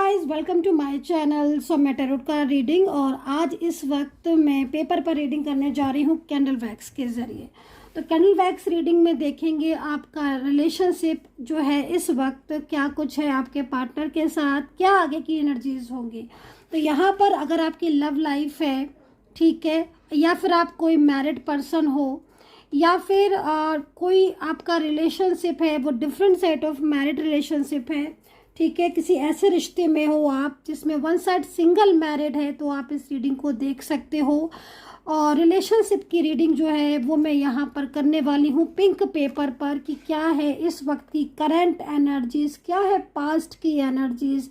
Guys, welcome to my channel. So मैं tarot का reading और आज इस वक्त मैं पेपर पर रीडिंग करने जा रही हूँ कैंडल वैक्स के ज़रिए। तो कैंडल वैक्स रीडिंग में देखेंगे आपका रिलेशनशिप जो है इस वक्त क्या कुछ है आपके पार्टनर के साथ, क्या आगे की एनर्जीज होंगी। तो यहाँ पर अगर आपकी लव लाइफ है, ठीक है, या फिर आप कोई मैरिड पर्सन हो या फिर कोई आपका रिलेशनशिप है वो different set of married relationship है, ठीक है, किसी ऐसे रिश्ते में हो आप जिसमें वन साइड सिंगल मैरिड है, तो आप इस रीडिंग को देख सकते हो। और रिलेशनशिप की रीडिंग जो है वो मैं यहाँ पर करने वाली हूँ पिंक पेपर पर कि क्या है इस वक्त की करंट एनर्जीज, क्या है पास्ट की एनर्जीज।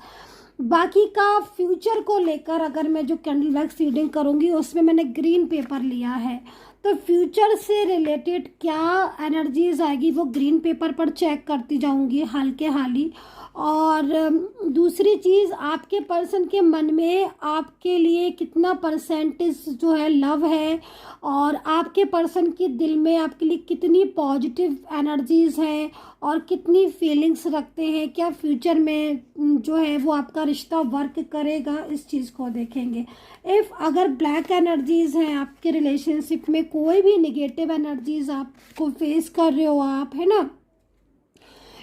बाकी का फ्यूचर को लेकर अगर मैं जो कैंडल वैक्स रीडिंग करूँगी उसमें मैंने ग्रीन पेपर लिया है, तो फ्यूचर से रिलेटेड क्या एनर्जीज आएगी वो ग्रीन पेपर पर चेक करती जाऊंगी हाल के हाल ही। और दूसरी चीज़, आपके पर्सन के मन में आपके लिए कितना परसेंटेज जो है लव है और आपके पर्सन के दिल में आपके लिए कितनी पॉजिटिव एनर्जीज हैं और कितनी फीलिंग्स रखते हैं, क्या फ्यूचर में जो है वो आपका रिश्ता वर्क करेगा, इस चीज़ को देखेंगे। अगर ब्लैक एनर्जीज हैं आपके रिलेशनशिप में, कोई भी निगेटिव एनर्जीज आपको फेस कर रहे हो आप, है ना,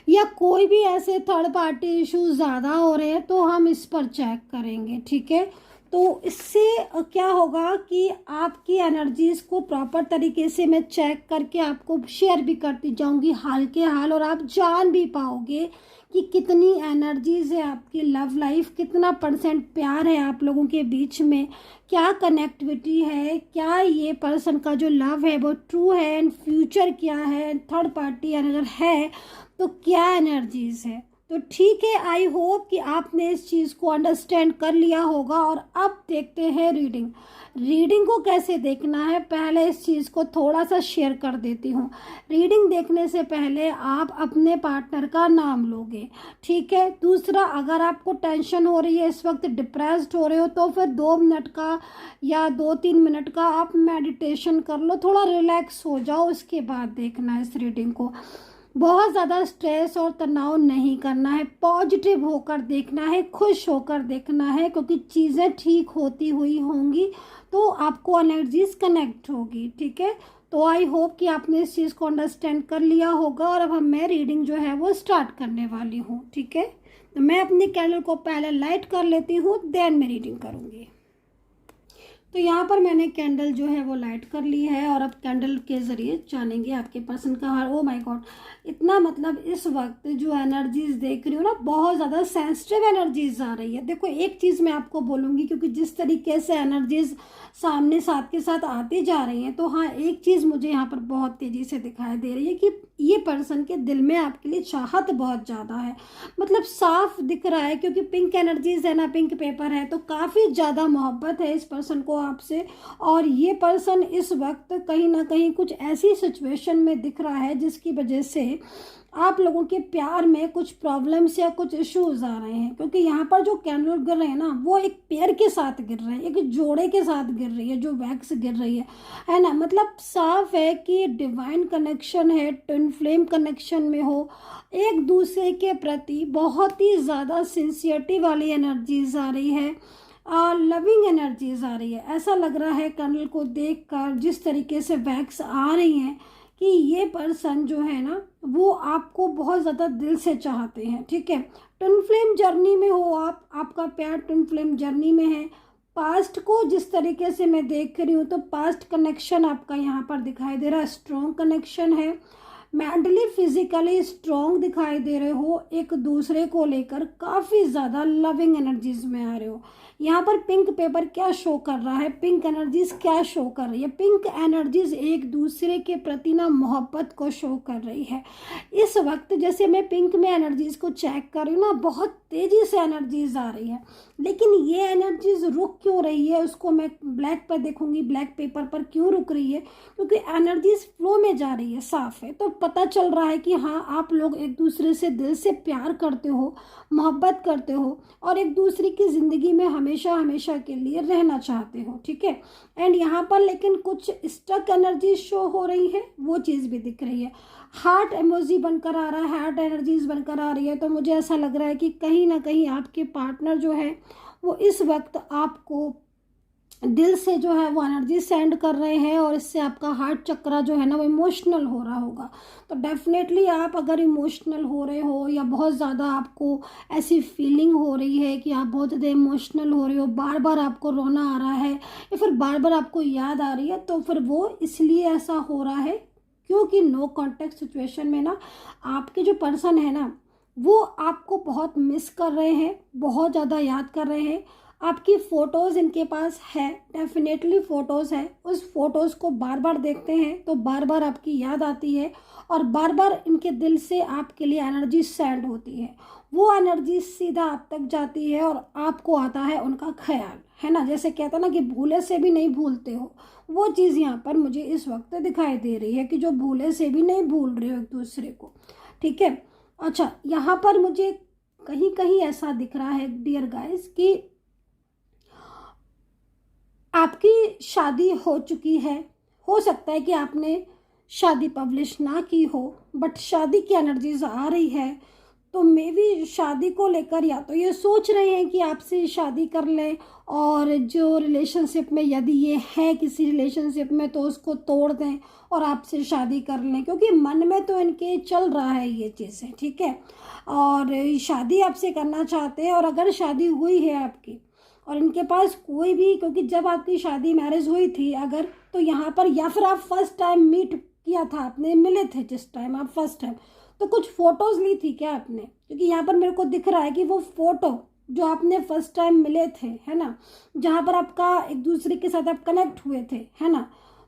या कोई भी ऐसे थर्ड पार्टी इश्यूज ज़्यादा हो रहे हैं, तो हम इस पर चेक करेंगे, ठीक है। तो इससे क्या होगा कि आपकी एनर्जीज को प्रॉपर तरीके से मैं चेक करके आपको शेयर भी करती जाऊंगी हाल के हाल, और आप जान भी पाओगे कि कितनी एनर्जीज है आपकी लव लाइफ, कितना परसेंट प्यार है आप लोगों के बीच में, क्या कनेक्टिविटी है, क्या ये पर्सन का जो लव है वो ट्रू है, एंड फ्यूचर क्या है, थर्ड पार्टी अगर है तो क्या एनर्जीज है। तो ठीक है, आई होप कि आपने इस चीज़ को अंडरस्टैंड कर लिया होगा। और अब देखते हैं रीडिंग को कैसे देखना है। पहले इस चीज़ को थोड़ा सा शेयर कर देती हूँ। रीडिंग देखने से पहले आप अपने पार्टनर का नाम लोगे, ठीक है। दूसरा, अगर आपको टेंशन हो रही है, इस वक्त डिप्रेस्ड हो रहे हो, तो फिर 2 मिनट का या 2-3 मिनट का आप मेडिटेशन कर लो, थोड़ा रिलैक्स हो जाओ, उसके बाद देखना है इस रीडिंग को। बहुत ज़्यादा स्ट्रेस और तनाव नहीं करना है, पॉजिटिव होकर देखना है, खुश होकर देखना है, क्योंकि चीज़ें ठीक होती हुई होंगी तो आपको एनर्जीज कनेक्ट होगी, ठीक है। तो आई होप कि आपने इस चीज़ को अंडरस्टैंड कर लिया होगा। और अब मैं रीडिंग जो है वो स्टार्ट करने वाली हूँ, ठीक है। तो मैं अपनी कैंडल को पहले लाइट कर लेती हूँ, देन मैं रीडिंग करूँगी। तो यहाँ पर मैंने कैंडल जो है वो लाइट कर ली है और अब कैंडल के ज़रिए जानेंगे आपके पर्सन का हाल। ओ माय गॉड, इतना मतलब इस वक्त जो एनर्जीज देख रही हूँ ना, बहुत ज़्यादा सेंसिटिव एनर्जीज आ रही है। देखो, एक चीज़ मैं आपको बोलूँगी, क्योंकि जिस तरीके से एनर्जीज सामने साथ के साथ आती जा रही हैं, तो हाँ, एक चीज़ मुझे यहाँ पर बहुत तेज़ी से दिखाई दे रही है कि ये पर्सन के दिल में आपके लिए चाहत बहुत ज़्यादा है। मतलब साफ दिख रहा है, क्योंकि पिंक एनर्जीज है ना, पिंक पेपर है, तो काफ़ी ज़्यादा मोहब्बत है इस पर्सन को आपसे। और ये पर्सन इस वक्त कहीं ना कहीं कुछ ऐसी सिचुएशन में दिख रहा है जिसकी वजह से आप लोगों के प्यार में कुछ प्रॉब्लम्स या कुछ इश्यूज आ रहे हैं। क्योंकि यहाँ पर जो कैंडल गिर रहे हैं ना, वो एक पेयर के साथ गिर रहे हैं, एक जोड़े के साथ गिर रही है, जो वैक्स गिर रही है ना। मतलब साफ है कि डिवाइन कनेक्शन है, ट्विन फ्लेम कनेक्शन में हो, एक दूसरे के प्रति बहुत ही ज़्यादा सिंसियरिटी वाली एनर्जीज आ रही है, लविंग एनर्जीज आ रही है। ऐसा लग रहा है कैंडल को देखकर, जिस तरीके से वैक्स आ रही हैं, कि ये पर्सन जो है ना वो आपको बहुत ज़्यादा दिल से चाहते हैं, ठीक है। ट्विन फ्लेम जर्नी में हो आप, आपका प्यार ट्विन फ्लेम जर्नी में है। पास्ट को जिस तरीके से मैं देख रही हूँ, तो पास्ट कनेक्शन आपका यहाँ पर दिखाई दे रहा है, स्ट्रॉन्ग कनेक्शन है, मेंटली फिजिकली स्ट्रॉन्ग दिखाई दे रहे हो, एक दूसरे को लेकर काफ़ी ज़्यादा लविंग एनर्जीज में आ रहे हो। यहाँ पर पिंक पेपर क्या शो कर रहा है, पिंक एनर्जीज क्या शो कर रही है, पिंक एनर्जीज एक दूसरे के प्रति ना मोहब्बत को शो कर रही है। इस वक्त जैसे मैं पिंक में एनर्जीज को चेक कर रही हूँ ना, बहुत तेज़ी से एनर्जीज आ रही है, लेकिन ये एनर्जीज रुक क्यों रही है उसको मैं ब्लैक पर देखूंगी, ब्लैक पेपर पर क्यों रुक रही है, क्योंकि एनर्जीज फ्लो में जा रही है, साफ है। तो पता चल रहा है कि हाँ, आप लोग एक दूसरे से दिल से प्यार करते हो, मोहब्बत करते हो, और एक दूसरे की ज़िंदगी में हमेशा हमेशा के लिए रहना चाहते हो, ठीक है। एंड यहाँ पर लेकिन कुछ स्टक एनर्जी शो हो रही है, वो चीज़ भी दिख रही है। हार्ट इमोजी बनकर आ रहा है, हार्ट एनर्जीज बनकर आ रही है, तो मुझे ऐसा लग रहा है कि कहीं कहीं ना कहीं आपके पार्टनर जो है वो इस वक्त आपको दिल से जो है वो एनर्जी सेंड कर रहे हैं, और इससे आपका हार्ट चक्रा जो है ना वो इमोशनल हो रहा होगा। तो डेफिनेटली आप अगर इमोशनल हो रहे हो या बहुत ज़्यादा आपको ऐसी फीलिंग हो रही है कि आप बहुत ज़्यादा इमोशनल हो रहे हो, बार बार आपको रोना आ रहा है या फिर बार बार आपको याद आ रही है, तो फिर वो इसलिए ऐसा हो रहा है क्योंकि नो कॉन्टेक्ट सिचुएशन में ना आपके जो पर्सन है ना वो आपको बहुत मिस कर रहे हैं, बहुत ज़्यादा याद कर रहे हैं। आपकी फ़ोटोज़ इनके पास है, डेफिनेटली फ़ोटोज़ है, उस फोटोज़ को बार बार देखते हैं तो बार बार आपकी याद आती है और बार बार इनके दिल से आपके लिए एनर्जी सेंड होती है। वो एनर्जी सीधा आप तक जाती है और आपको आता है उनका ख्याल, है ना। जैसे कहता ना कि भूले से भी नहीं भूलते हो, वो चीज़ यहाँ पर मुझे इस वक्त दिखाई दे रही है कि जो भूले से भी नहीं भूल रहे हो एक दूसरे को, ठीक है। अच्छा, यहाँ पर मुझे कहीं कहीं ऐसा दिख रहा है डियर गाइस कि आपकी शादी हो चुकी है, हो सकता है कि आपने शादी पब्लिश ना की हो, बट शादी की एनर्जीज आ रही है। तो मे भी शादी को लेकर या तो ये सोच रहे हैं कि आपसे शादी कर लें, और जो रिलेशनशिप में यदि ये है किसी रिलेशनशिप में तो उसको तोड़ दें और आपसे शादी कर लें, क्योंकि मन में तो इनके चल रहा है ये चीज़ें, ठीक है। और शादी आपसे करना चाहते हैं, और अगर शादी हुई है आपकी और इनके पास कोई भी, क्योंकि जब आपकी शादी मैरिज हुई थी अगर, तो यहाँ पर या फिर आप फर्स्ट टाइम मीट किया था, आपने मिले थे जिस टाइम आप फर्स्ट टाइम, तो कुछ फ़ोटोज़ ली थी क्या आपने? क्योंकि यहाँ पर मेरे को दिख रहा है कि वो फ़ोटो जो आपने फर्स्ट टाइम मिले थे, है ना, जहाँ पर आपका एक दूसरे के साथ आप कनेक्ट हुए थे, है ना,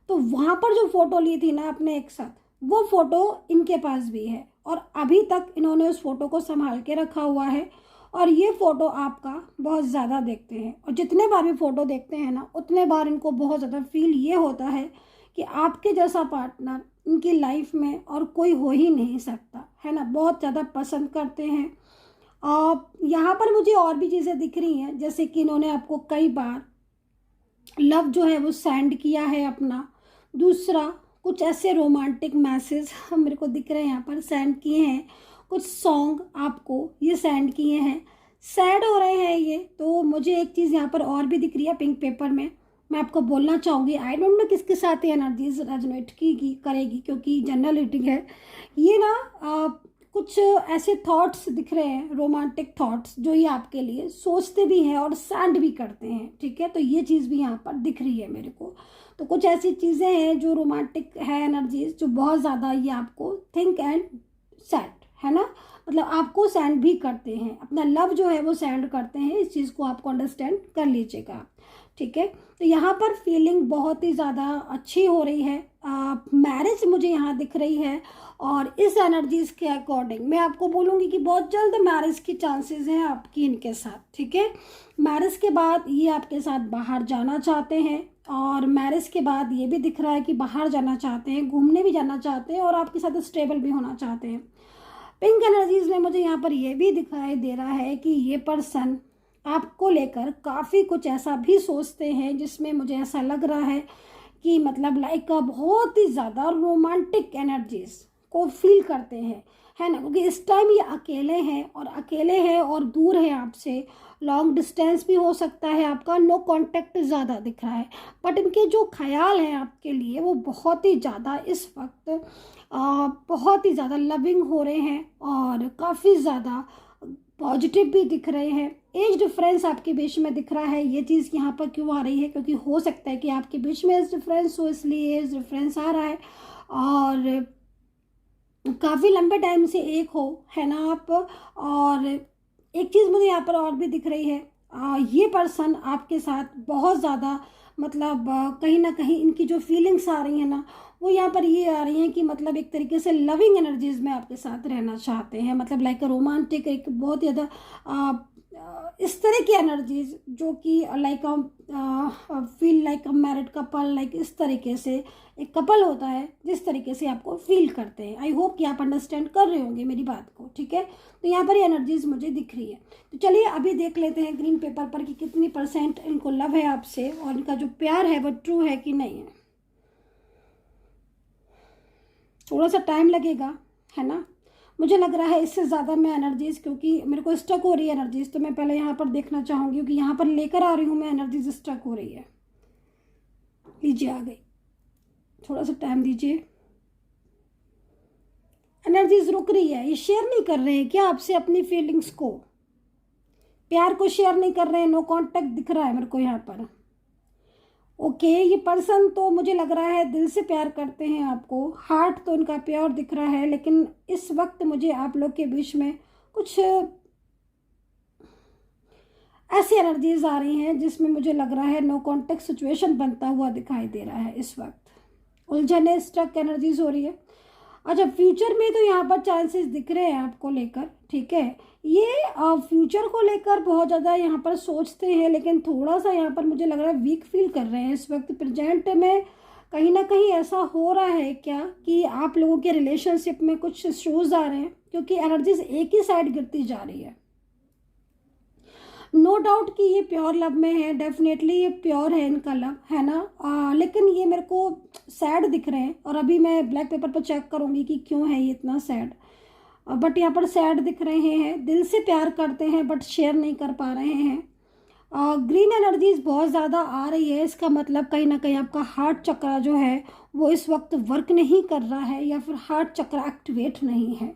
तो वहाँ पर जो फ़ोटो ली थी ना आपने एक साथ, वो फ़ोटो इनके पास भी है और अभी तक इन्होंने उस फ़ोटो को संभाल के रखा हुआ है। और ये फ़ोटो आपका बहुत ज़्यादा देखते हैं, और जितने बार भी फ़ोटो देखते हैं ना उतने बार इनको बहुत ज़्यादा फील ये होता है कि आपके जैसा पार्टनर इनकी लाइफ में और कोई हो ही नहीं सकता, है ना। बहुत ज़्यादा पसंद करते हैं। और यहाँ पर मुझे और भी चीज़ें दिख रही हैं, जैसे कि इन्होंने आपको कई बार लव जो है वो सेंड किया है अपना। दूसरा, कुछ ऐसे रोमांटिक मैसेज मेरे को दिख रहे हैं यहाँ पर सेंड किए हैं, कुछ सॉन्ग आपको ये सेंड किए हैं, सैड हो रहे हैं ये। तो मुझे एक चीज़ यहाँ पर और भी दिख रही है पिंक पेपर में, मैं आपको बोलना चाहूँगी। आई डोंट नो किसके साथ ये एनर्जीज रेजोनेट की करेगी, क्योंकि जनरल रीडिंग है ये ना। कुछ ऐसे थॉट्स दिख रहे हैं, रोमांटिक थॉट्स, जो ये आपके लिए सोचते भी हैं और सेंड भी करते हैं, ठीक है। तो ये चीज़ भी यहाँ पर दिख रही है मेरे को। तो कुछ ऐसी चीज़ें हैं जो रोमांटिक है एनर्जीज, जो बहुत ज़्यादा ये आपको थिंक एंड सेंड, है ना, मतलब आपको सेंड भी करते हैं, अपना लव जो है वो सेंड करते हैं। इस चीज़ को आपको अंडरस्टैंड कर लीजिएगा, ठीक है। तो यहाँ पर फीलिंग बहुत ही ज़्यादा अच्छी हो रही है, मैरिज मुझे यहाँ दिख रही है, और इस एनर्जीज के अकॉर्डिंग मैं आपको बोलूँगी कि बहुत जल्द मैरिज की चांसेस हैं आपकी इनके साथ, ठीक है। मैरिज के बाद ये आपके साथ बाहर जाना चाहते हैं, और मैरिज के बाद ये भी दिख रहा है कि बाहर जाना चाहते हैं, घूमने भी जाना चाहते हैं, और आपके साथ स्टेबल भी होना चाहते हैं। पिंक एनर्जीज में मुझे यहाँ पर ये भी दिखाई दे रहा है कि ये पर्सन आपको लेकर काफ़ी कुछ ऐसा भी सोचते हैं, जिसमें मुझे ऐसा लग रहा है कि मतलब लाइक बहुत ही ज़्यादा रोमांटिक एनर्जीज को फील करते हैं, है ना। क्योंकि इस टाइम ये अकेले हैं और दूर है आपसे, लॉन्ग डिस्टेंस भी हो सकता है आपका, नो कांटेक्ट ज़्यादा दिख रहा है, बट इनके जो ख्याल हैं आपके लिए वो बहुत ही ज़्यादा इस वक्त बहुत ही ज़्यादा लविंग हो रहे हैं, और काफ़ी ज़्यादा पॉजिटिव भी दिख रहे हैं। एज डिफरेंस आपके बीच में दिख रहा है, ये चीज़ यहाँ पर क्यों आ रही है, क्योंकि हो सकता है कि आपके बीच में एज डिफरेंस हो, इसलिए एज डिफरेंस आ रहा है, और काफ़ी लंबे टाइम से एक हो, है ना आप। और एक चीज़ मुझे यहाँ पर और भी दिख रही है, ये पर्सन आपके साथ बहुत ज़्यादा मतलब कहीं ना कहीं इनकी जो फीलिंग्स आ रही हैं ना वो यहाँ पर ये आ रही हैं कि मतलब एक तरीके से लविंग एनर्जीज में आपके साथ रहना चाहते हैं, मतलब लाइक रोमांटिक, एक बहुत ज़्यादा इस तरह की एनर्जीज जो कि like feel like a married couple, like इस तरीके से एक कपल होता है जिस तरीके से आपको फील करते हैं। आई होप कि आप अंडरस्टैंड कर रहे होंगे मेरी बात को, ठीक है। तो यहाँ पर ये एनर्जीज मुझे दिख रही है। तो चलिए अभी देख लेते हैं ग्रीन पेपर पर कि कितनी % इनको लव है आपसे, और इनका जो प्यार है वो ट्रू है कि नहीं है। थोड़ा सा टाइम लगेगा, है ना, मुझे लग रहा है इससे ज़्यादा मैं एनर्जीज, क्योंकि मेरे को स्टक हो रही है एनर्जीज, तो मैं पहले यहाँ पर देखना चाहूँगी क्योंकि यहाँ पर लेकर आ रही हूँ मैं, एनर्जीज स्टक हो रही है। लीजिए आ गई, थोड़ा सा टाइम दीजिए। एनर्जीज रुक रही है, ये शेयर नहीं कर रहे हैं क्या आपसे अपनी फीलिंग्स को, प्यार को शेयर नहीं कर रहे हैं, नो कांटेक्ट दिख रहा है मेरे को यहाँ पर। ओके, ये पर्सन तो मुझे लग रहा है दिल से प्यार करते हैं आपको, हार्ट तो इनका प्योर दिख रहा है, लेकिन इस वक्त मुझे आप लोग के बीच में कुछ ऐसी एनर्जीज आ रही हैं जिसमें मुझे लग रहा है नो कांटेक्ट सिचुएशन बनता हुआ दिखाई दे रहा है। इस वक्त उलझने, स्टक एनर्जीज हो रही है। अच्छा, फ्यूचर में तो यहाँ पर चांसेस दिख रहे हैं आपको लेकर, ठीक है। ये फ्यूचर को लेकर बहुत ज़्यादा यहाँ पर सोचते हैं, लेकिन थोड़ा सा यहाँ पर मुझे लग रहा है वीक फील कर रहे हैं इस वक्त। प्रेजेंट में कहीं ना कहीं ऐसा हो रहा है क्या कि आप लोगों के रिलेशनशिप में कुछ इश्यूज आ रहे हैं, क्योंकि एनर्जीज एक ही साइड गिरती जा रही है। नो डाउट कि ये प्योर लव में है, डेफिनेटली ये प्योर है इनका लव, है ना। लेकिन ये मेरे को सैड दिख रहे हैं, और अभी मैं ब्लैक पेपर पर चेक करूँगी कि क्यों है ये इतना सैड। बट यहाँ पर सैड दिख रहे हैं, दिल से प्यार करते हैं बट शेयर नहीं कर पा रहे हैं। ग्रीन एनर्जीज बहुत ज़्यादा आ रही है, इसका मतलब कहीं ना कहीं आपका हार्ट चक्र जो है वो इस वक्त वर्क नहीं कर रहा है, या फिर हार्ट चक्र एक्टिवेट नहीं है।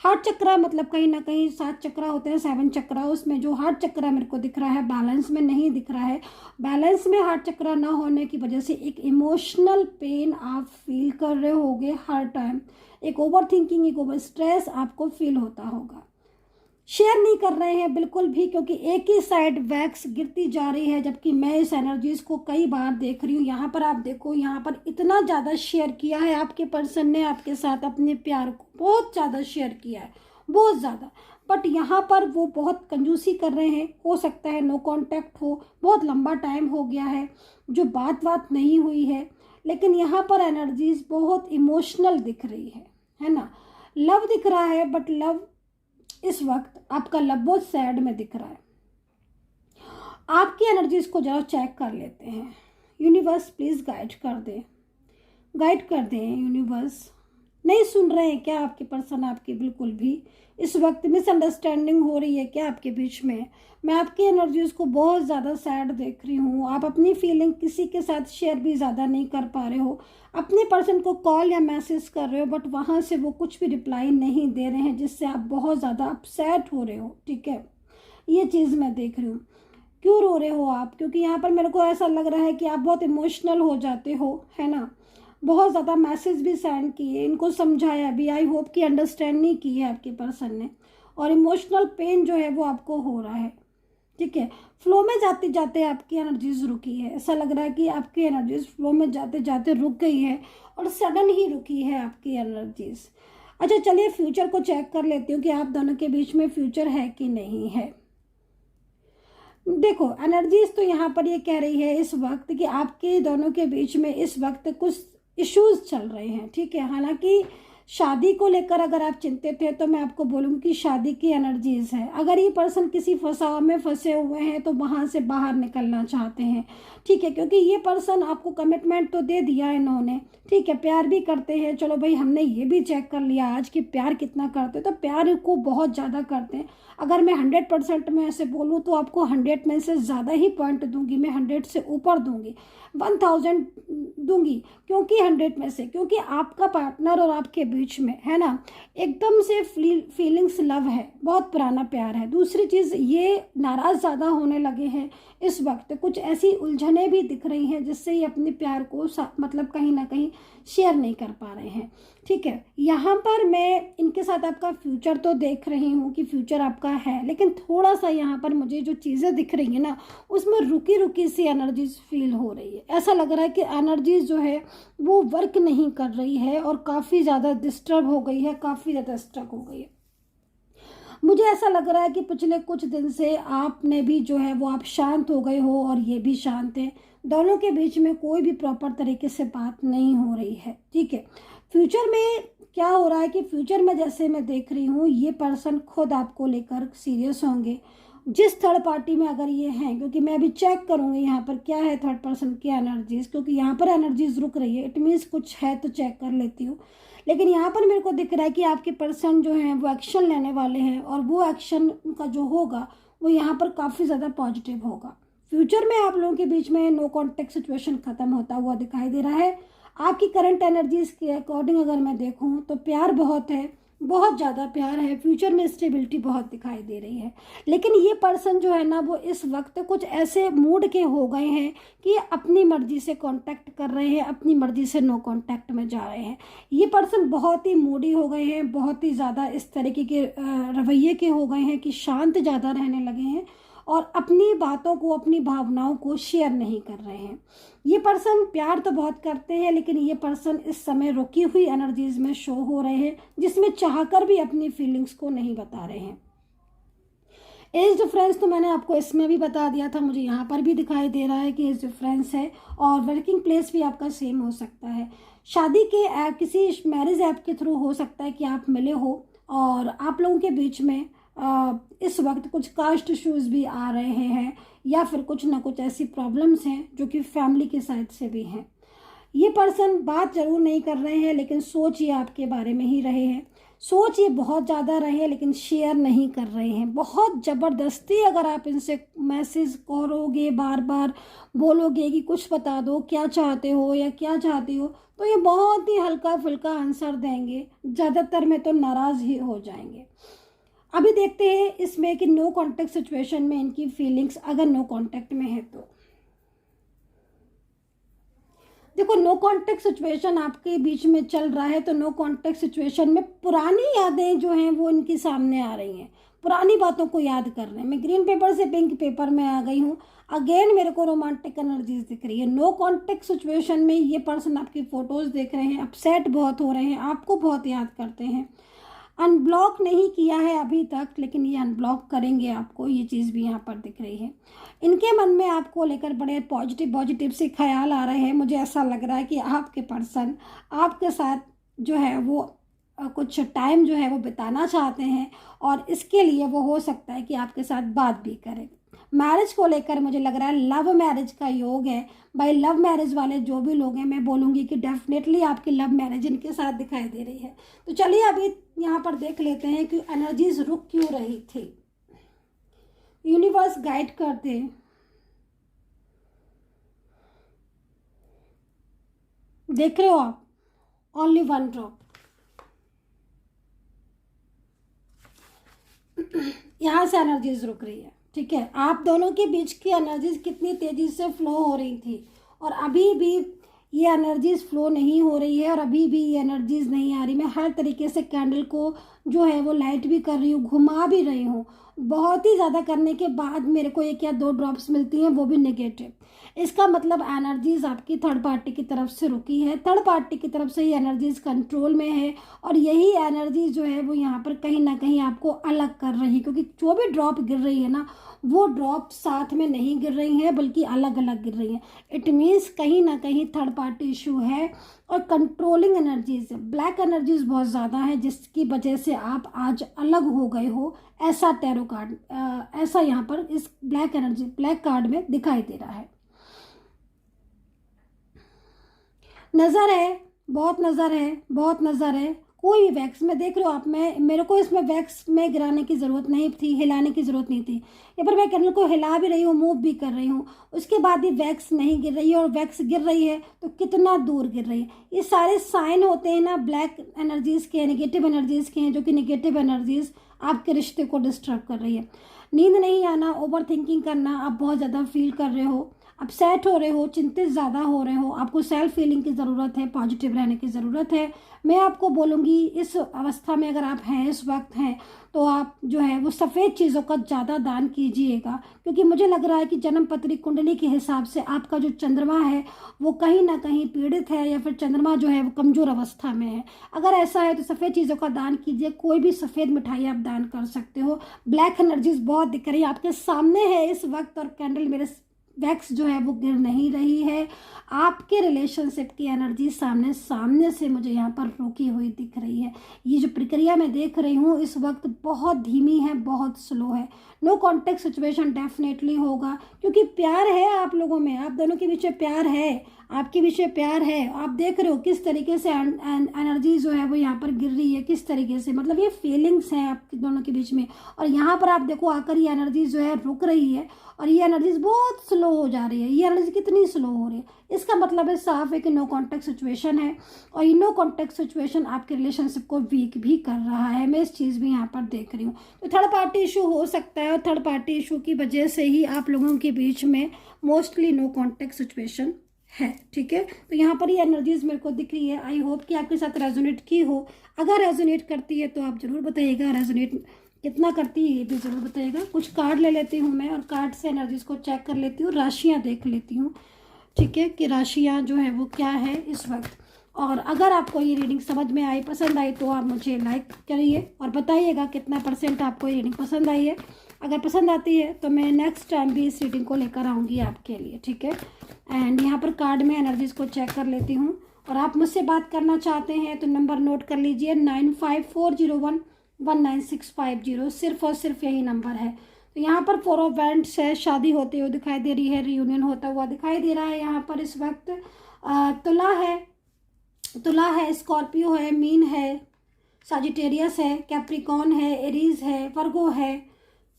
हार्ट चक्र मतलब कहीं ना कहीं 7 चक्र होते हैं, 7 चक्र, उसमें जो हार्ट चक्र मेरे को दिख रहा है बैलेंस में नहीं दिख रहा है। बैलेंस में हार्ट चक्र ना होने की वजह से एक इमोशनल पेन आप फील कर रहे होगे हर टाइम, एक ओवर थिंकिंग, एक ओवर स्ट्रेस आपको फील होता होगा। शेयर नहीं कर रहे हैं बिल्कुल भी, क्योंकि एक ही साइड वैक्स गिरती जा रही है, जबकि मैं इस एनर्जीज को कई बार देख रही हूँ। यहाँ पर आप देखो, यहाँ पर इतना ज़्यादा शेयर किया है आपके पर्सन ने आपके साथ अपने प्यार को, बहुत ज़्यादा शेयर किया है, बहुत ज़्यादा। बट यहाँ पर वो बहुत कंजूसी कर रहे हैं, हो सकता है नो कांटेक्ट हो, बहुत लंबा टाइम हो गया है जो बात नहीं हुई है, लेकिन यहाँ पर एनर्जीज बहुत इमोशनल दिख रही है ना। लव दिख रहा है, बट लव इस वक्त आपका लव बहुत सैड में दिख रहा है। आपकी एनर्जीज को जरा चेक कर लेते हैं। यूनिवर्स प्लीज गाइड कर दें, गाइड कर दें यूनिवर्स। नहीं सुन रहे हैं क्या आपके पर्सन आपकी बिल्कुल भी? इस वक्त मिसअंडरस्टैंडिंग हो रही है क्या आपके बीच में? मैं आपकी एनर्जीज को बहुत ज़्यादा सैड देख रही हूँ। आप अपनी फीलिंग किसी के साथ शेयर भी ज़्यादा नहीं कर पा रहे हो, अपने पर्सन को कॉल या मैसेज कर रहे हो बट वहाँ से वो कुछ भी रिप्लाई नहीं दे रहे हैं, जिससे आप बहुत ज़्यादा अपसेट हो रहे हो, ठीक है। ये चीज़ मैं देख रही हूँ। क्यों रो रहे हो आप? क्योंकि यहाँ पर मेरे को ऐसा लग रहा है कि आप बहुत इमोशनल हो जाते हो, है ना। बहुत ज़्यादा मैसेज भी सेंड किए, इनको समझाया भी, आई होप कि अंडरस्टैंड नहीं की है आपके पर्सन ने, और इमोशनल पेन जो है वो आपको हो रहा है, ठीक है। फ्लो में जाते जाते आपकी एनर्जीज रुकी है, ऐसा लग रहा है कि आपकी एनर्जीज फ्लो में जाते जाते रुक गई है, और सडन ही रुकी है आपकी एनर्जीज। अच्छा चलिए फ्यूचर को चेक कर लेती हूँ कि आप दोनों के बीच में फ्यूचर है कि नहीं है। देखो एनर्जीज तो यहाँ पर ये कह रही है इस वक्त कि आपके दोनों के बीच में इस वक्त कुछ इश्यूज चल रहे हैं, ठीक है। हालांकि शादी को लेकर अगर आप चिंतित हैं तो मैं आपको बोलूँगी कि शादी की एनर्जीज है। अगर ये पर्सन किसी फंसाव में फंसे हुए हैं तो वहाँ से बाहर निकलना चाहते हैं, ठीक है, क्योंकि ये पर्सन आपको कमिटमेंट तो दे दिया इन्होंने, ठीक है, प्यार भी करते हैं। चलो भाई हमने ये भी चेक कर लिया आज कि प्यार कितना करते, तो प्यार को बहुत ज़्यादा करते हैं। अगर मैं 100% में ऐसे बोलूँ तो आपको 100 में से ज़्यादा ही पॉइंट दूंगी, मैं 100 से ऊपर दूंगी, 1000 दूंगी। क्योंकि 100 में से, क्योंकि आपका पार्टनर और आपके बीच में, है ना, एकदम से फीलिंग्स लव है, बहुत पुराना प्यार है। दूसरी चीज़ ये नाराज़ ज़्यादा होने लगे हैं इस वक्त, कुछ ऐसी उलझने भी दिख रही हैं जिससे ये अपने प्यार को मतलब कहीं ना कहीं शेयर नहीं कर पा रहे हैं, ठीक है। यहाँ पर मैं इनके साथ आपका फ्यूचर तो देख रही हूँ कि फ्यूचर आपका है, लेकिन थोड़ा सा यहाँ पर मुझे जो चीज़ें दिख रही हैं ना उसमें रुकी रुकी सी एनर्जीज फील हो रही है। ऐसा लग रहा है कि एनर्जीज जो है वो वर्क नहीं कर रही है और काफ़ी ज़्यादा डिस्टर्ब हो गई है, काफ़ी ज़्यादा स्ट्रक हो गई है। मुझे ऐसा लग रहा है कि पिछले कुछ दिन से आपने भी जो है वो आप शांत हो गए हो और ये भी शांत है, दोनों के बीच में कोई भी प्रॉपर तरीके से बात नहीं हो रही है, ठीक है। फ्यूचर में क्या हो रहा है कि फ्यूचर में जैसे मैं देख रही हूँ ये पर्सन खुद आपको लेकर सीरियस होंगे, जिस थर्ड पार्टी में अगर ये हैं, क्योंकि मैं अभी चेक करूँगी यहाँ पर क्या है थर्ड पर्सन की एनर्जीज, क्योंकि यहाँ पर एनर्जीज रुक रही है, इट मीन्स कुछ है तो चेक कर लेती हूँ। लेकिन यहाँ पर मेरे को दिख रहा है कि आपके पर्सन जो हैं वो एक्शन लेने वाले हैं, और वो एक्शन का जो होगा वो यहाँ पर काफ़ी ज़्यादा पॉजिटिव होगा। फ्यूचर में आप लोगों के बीच में नो कॉन्टेक्ट सिचुएशन ख़त्म होता हुआ दिखाई दे रहा है। आपकी करंट एनर्जीज के अकॉर्डिंग अगर मैं देखूँ तो प्यार बहुत है, बहुत ज़्यादा प्यार है, फ्यूचर में स्टेबिलिटी बहुत दिखाई दे रही है। लेकिन ये पर्सन जो है ना वो इस वक्त कुछ ऐसे मूड के हो गए हैं कि अपनी मर्जी से कांटेक्ट कर रहे हैं, अपनी मर्जी से नो कांटेक्ट में जा रहे हैं। ये पर्सन बहुत ही मूडी हो गए हैं, बहुत ही ज़्यादा इस तरीके के रवैये के हो गए हैं कि शांत ज़्यादा रहने लगे हैं और अपनी बातों को, अपनी भावनाओं को शेयर नहीं कर रहे हैं। ये पर्सन प्यार तो बहुत करते हैं, लेकिन ये पर्सन इस समय रुकी हुई एनर्जीज में शो हो रहे हैं, जिसमें चाहकर भी अपनी फीलिंग्स को नहीं बता रहे हैं। एज डिफरेंस तो मैंने आपको इसमें भी बता दिया था, मुझे यहाँ पर भी दिखाई दे रहा है कि एज डिफरेंस है, और वर्किंग प्लेस भी आपका सेम हो सकता है। शादी के ऐप, किसी मैरिज ऐप के थ्रू हो सकता है कि आप मिले हो, और आप लोगों के बीच में इस वक्त कुछ कास्ट इश्यूज भी आ रहे हैं, या फिर कुछ ना कुछ ऐसी प्रॉब्लम्स हैं जो कि फैमिली के साइड से भी हैं। ये पर्सन बात जरूर नहीं कर रहे हैं, लेकिन सोच ये आपके बारे में ही रहे हैं, सोच ये बहुत ज़्यादा रहे हैं, लेकिन शेयर नहीं कर रहे हैं। बहुत ज़बरदस्ती अगर आप इनसे मैसेज करोगे, बार बार बोलोगे कि कुछ बता दो, क्या चाहते हो या क्या चाहती हो, तो ये बहुत ही हल्का फुल्का आंसर देंगे, ज़्यादातर में तो नाराज़ ही हो जाएंगे। अभी देखते हैं इसमें कि नो कांटेक्ट सिचुएशन में इनकी फीलिंग्स अगर नो कांटेक्ट में है तो देखो, नो कांटेक्ट सिचुएशन आपके बीच में चल रहा है, तो नो कांटेक्ट सिचुएशन में पुरानी यादें जो हैं वो इनके सामने आ रही हैं, पुरानी बातों को याद कर रहे हैं। मैं ग्रीन पेपर से पिंक पेपर में आ गई हूँ, अगेन मेरे को रोमांटिक एनर्जीज दिख रही है। नो कांटेक्ट सिचुएशन में ये पर्सन आपकी फोटोज देख रहे हैं, अपसेट बहुत हो रहे हैं, आपको बहुत याद करते हैं। अनब्लॉक नहीं किया है अभी तक, लेकिन ये अनब्लॉक करेंगे आपको, ये चीज़ भी यहाँ पर दिख रही है। इनके मन में आपको लेकर बड़े पॉजिटिव से ख्याल आ रहे हैं। मुझे ऐसा लग रहा है कि आपके पर्सन आपके साथ जो है वो कुछ टाइम जो है वो बिताना चाहते हैं, और इसके लिए वो हो सकता है कि आपके साथ बात भी करें। मैरिज को लेकर मुझे लग रहा है लव मैरिज का योग है। भाई लव मैरिज वाले जो भी लोग हैं, मैं बोलूँगी कि डेफिनेटली आपकी लव मैरिज इनके साथ दिखाई दे रही है। तो चलिए अभी यहाँ पर देख लेते हैं कि एनर्जीज रुक क्यों रही थी, यूनिवर्स गाइड करते। देख रहे हो आप, ओनली वन ड्रॉप। यहाँ से एनर्जीज रुक रही है, ठीक है। आप दोनों के बीच की एनर्जीज कितनी तेजी से फ्लो हो रही थी, और अभी भी ये एनर्जीज फ्लो नहीं हो रही है, और अभी भी ये एनर्जीज नहीं आ रही। मैं हर तरीके से कैंडल को जो है वो लाइट भी कर रही हूँ, घुमा भी रही हूँ, बहुत ही ज़्यादा करने के बाद मेरे को एक या दो ड्रॉप्स मिलती हैं, वो भी नेगेटिव। इसका मतलब एनर्जीज आपकी थर्ड पार्टी की तरफ से रुकी है, थर्ड पार्टी की तरफ से ये एनर्जीज कंट्रोल में है, और यही एनर्जीज जो है वो यहाँ पर कहीं ना कहीं आपको अलग कर रही है, क्योंकि जो भी ड्रॉप गिर रही है ना, वो ड्रॉप साथ में नहीं गिर रही हैं, बल्कि अलग अलग गिर रही हैं। इट मीन्स कहीं ना कहीं थर्ड पार्टी इशू है, और कंट्रोलिंग एनर्जीज, ब्लैक एनर्जीज बहुत ज़्यादा है, जिसकी वजह से आप आज अलग हो गए हो, ऐसा टैरो कार्ड ऐसा यहाँ पर इस ब्लैक कार्ड में दिखाई दे रहा है। नज़र है, बहुत नज़र है, बहुत नज़र है। कोई भी वैक्स में देख रहे हो आप, मेरे को इसमें वैक्स में गिराने की ज़रूरत नहीं थी, हिलाने की ज़रूरत नहीं थी। यहाँ पर मैं कैंडल को हिला भी रही हूँ, मूव भी कर रही हूँ, उसके बाद भी वैक्स नहीं गिर रही है, और वैक्स गिर रही है तो कितना दूर गिर रही है। ये सारे साइन होते हैं ना ब्लैक एनर्जीज़ के, नेगेटिव एनर्जीज़ के हैं, जो कि नेगेटिव एनर्जीज़ आपके रिश्ते को डिस्टर्ब कर रही है। नींद नहीं आना, ओवर थिंकिंग करना, आप बहुत ज़्यादा फील कर रहे हो, अपसेट हो रहे हो, चिंतित ज़्यादा हो रहे हो, आपको सेल्फ फीलिंग की ज़रूरत है, पॉजिटिव रहने की ज़रूरत है। मैं आपको बोलूँगी इस अवस्था में अगर आप हैं, इस वक्त हैं, तो आप जो है वो सफ़ेद चीज़ों का ज़्यादा दान कीजिएगा, क्योंकि मुझे लग रहा है कि जन्म पत्री कुंडली के हिसाब से आपका जो चंद्रमा है वो कहीं ना कहीं पीड़ित है, या फिर चंद्रमा जो है वो कमज़ोर अवस्था में है। अगर ऐसा है तो सफ़ेद चीज़ों का दान कीजिए, कोई भी सफ़ेद मिठाई आप दान कर सकते हो। ब्लैक एनर्जीज बहुत दिख रही है, आपके सामने है इस वक्त, और कैंडल वैक्स जो है वो गिर नहीं रही है। आपके रिलेशनशिप की एनर्जी सामने से मुझे यहाँ पर रुकी हुई दिख रही है। ये जो प्रक्रिया मैं देख रही हूँ इस वक्त बहुत धीमी है, बहुत स्लो है। नो कॉन्टेक्ट सिचुएशन डेफिनेटली होगा, क्योंकि प्यार है आप लोगों में, आप दोनों के बीच में प्यार है, आपके बीच में प्यार है। आप देख रहे हो किस तरीके से एनर्जी जो है वो यहाँ पर गिर रही है, किस तरीके से, मतलब ये फीलिंग्स हैं आपके दोनों के बीच में। और यहाँ पर आप देखो आकर ये एनर्जी जो है रुक रही है और ये एनर्जीज बहुत स्लो हो जा रही है। ये एनर्जी कितनी स्लो हो रही है, इसका मतलब है साफ है कि नो कॉन्टेक्ट सिचुएशन है, और ये नो कॉन्टेक्ट सिचुएशन आपके रिलेशनशिप को वीक भी कर रहा है। मैं इस चीज़ भी यहाँ पर देख रही हूँ। तो थर्ड पार्टी इशू हो सकता है, और थर्ड पार्टी इशू की वजह से ही आप लोगों के बीच में मोस्टली नो कॉन्टेक्ट सिचुएशन है। ठीक है, तो यहाँ पर ये एनर्जीज मेरे को दिख रही है। आई होप कि आपके साथ रेजोनेट की हो। अगर रेजोनेट करती है तो आप जरूर बताइएगा, रेजोनेट कितना करती है ये भी ज़रूर बताइएगा। कुछ कार्ड ले लेती हूँ मैं और कार्ड से एनर्जीज को चेक कर लेती हूँ, राशियाँ देख लेती हूँ। ठीक है, कि राशियाँ जो है वो क्या है इस वक्त। और अगर आपको ये रीडिंग समझ में आई, पसंद आई, तो आप मुझे लाइक करिए और बताइएगा कितना % आपको ये रीडिंग पसंद आई है। अगर पसंद आती है तो मैं नेक्स्ट टाइम भी इस रीडिंग को लेकर आऊँगी आपके लिए। ठीक है, एंड यहाँ पर कार्ड में एनर्जीज को चेक कर लेती हूँ। और आप मुझसे बात करना चाहते हैं तो नंबर नोट कर लीजिए, 9540119650, सिर्फ और सिर्फ यही नंबर है। तो यहाँ पर 4 ऑफ वैंड्स है, शादी होते हुए दिखाई दे रही है, रियूनियन होता हुआ दिखाई दे रहा है। यहाँ पर इस वक्त तुला है, स्कॉर्पियो है, मीन है, साजिटेरियस है, कैप्रिकॉन है, एरीज है, वर्गो है,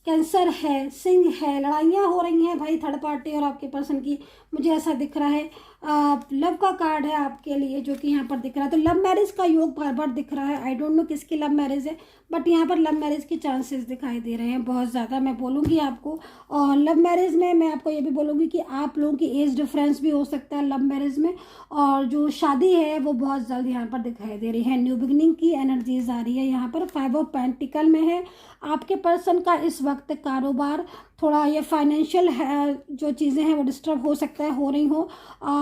कैंसर है, सिंह है। लड़ाइयाँ हो रही हैं भाई थर्ड पार्टी और आपके पर्सन की, मुझे ऐसा दिख रहा है। लव का कार्ड है आपके लिए जो कि यहाँ पर दिख रहा है। तो लव मैरिज का योग बार बार दिख रहा है। आई डोंट नो किसकी लव मैरिज है, बट यहाँ पर लव मैरिज के चांसेस दिखाई दे रहे हैं बहुत ज़्यादा, मैं बोलूँगी आपको। और लव मैरिज में मैं आपको ये भी बोलूँगी कि आप लोगों की एज डिफरेंस भी हो सकता है लव मैरिज में। और जो शादी है वो बहुत जल्द यहाँ पर दिखाई दे रही है। न्यू बिगनिंग की एनर्जीज आ रही है यहाँ पर। 5 ऑफ पेंटिकल में है आपके पर्सन का इस वक्त कारोबार, थोड़ा ये फाइनेंशियल जो चीज़ें हैं वो डिस्टर्ब हो सकता है, हो रही हो।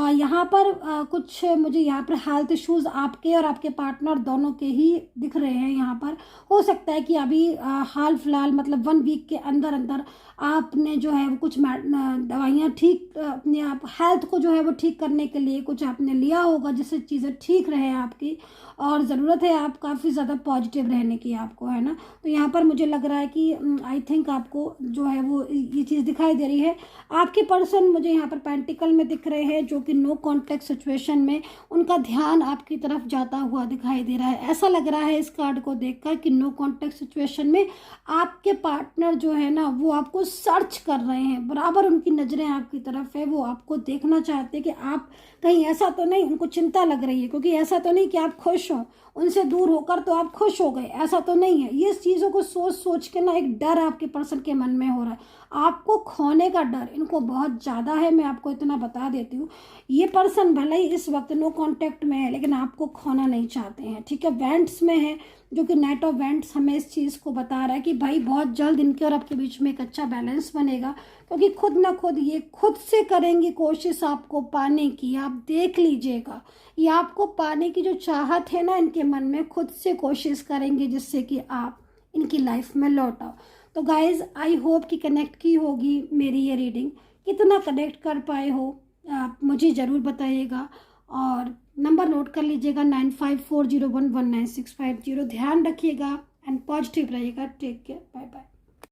यहाँ पर कुछ मुझे यहाँ पर हेल्थ इश्यूज़ आपके और आपके पार्टनर दोनों के ही दिख रहे हैं। यहाँ पर हो सकता है कि अभी हाल फिलहाल मतलब 1 वीक के अंदर अंदर आपने जो है वो कुछ दवाइयाँ ठीक अपने आप हेल्थ को जो है वो ठीक करने के लिए कुछ आपने लिया होगा जिससे चीज़ें ठीक रहे आपकी। और ज़रूरत है आप काफ़ी ज़्यादा पॉजिटिव रहने की आपको, है ना। तो यहाँ पर मुझे लग रहा है कि आई थिंक आपको जो है वो ये चीज़ दिखाई दे रही है। आपके पर्सन मुझे यहाँ पर पेंटिकल में दिख रहे हैं जो कि नो कॉन्टेक्ट सिचुएशन में उनका ध्यान आपकी तरफ जाता हुआ दिखाई दे रहा है। ऐसा लग रहा है इस कार्ड को देखकर कि नो कॉन्टेक्ट सिचुएशन में आपके पार्टनर जो है ना वो आपको सर्च कर रहे हैं, बराबर उनकी नज़रें आपकी तरफ है। वो आपको देखना चाहते हैं कि आप कहीं ऐसा तो नहीं, उनको चिंता लग रही है, क्योंकि ऐसा तो नहीं कि आप खुश हो उनसे दूर होकर तो आप खुश हो गए, ऐसा तो नहीं है। ये चीज़ों को सोच सोच के ना एक डर आपके पर्सन के मन में हो रहा है, आपको खोने का डर इनको बहुत ज़्यादा है। मैं आपको इतना बता देती हूँ, ये पर्सन भले ही इस वक्त नो कांटेक्ट में है लेकिन आपको खोना नहीं चाहते हैं। ठीक है, वेंट्स में है जो कि नाइट ऑफ वेंट्स हमें इस चीज़ को बता रहा है कि भाई बहुत जल्द इनके और आपके बीच में एक अच्छा बैलेंस बनेगा, क्योंकि खुद ना खुद ये खुद से करेंगी कोशिश आपको पाने की। आप देख लीजिएगा, ये आपको पाने की जो चाहत है ना इनके मन में, खुद से कोशिश करेंगे जिससे कि आप इनकी लाइफ में लौट आओ। तो गाइज आई होप कि कनेक्ट की होगी मेरी ये रीडिंग। कितना कनेक्ट कर पाए हो आप मुझे ज़रूर बताइएगा। और नंबर नोट कर लीजिएगा 9540119650। ध्यान रखिएगा एंड पॉजिटिव रहिएगा। Take care, bye bye.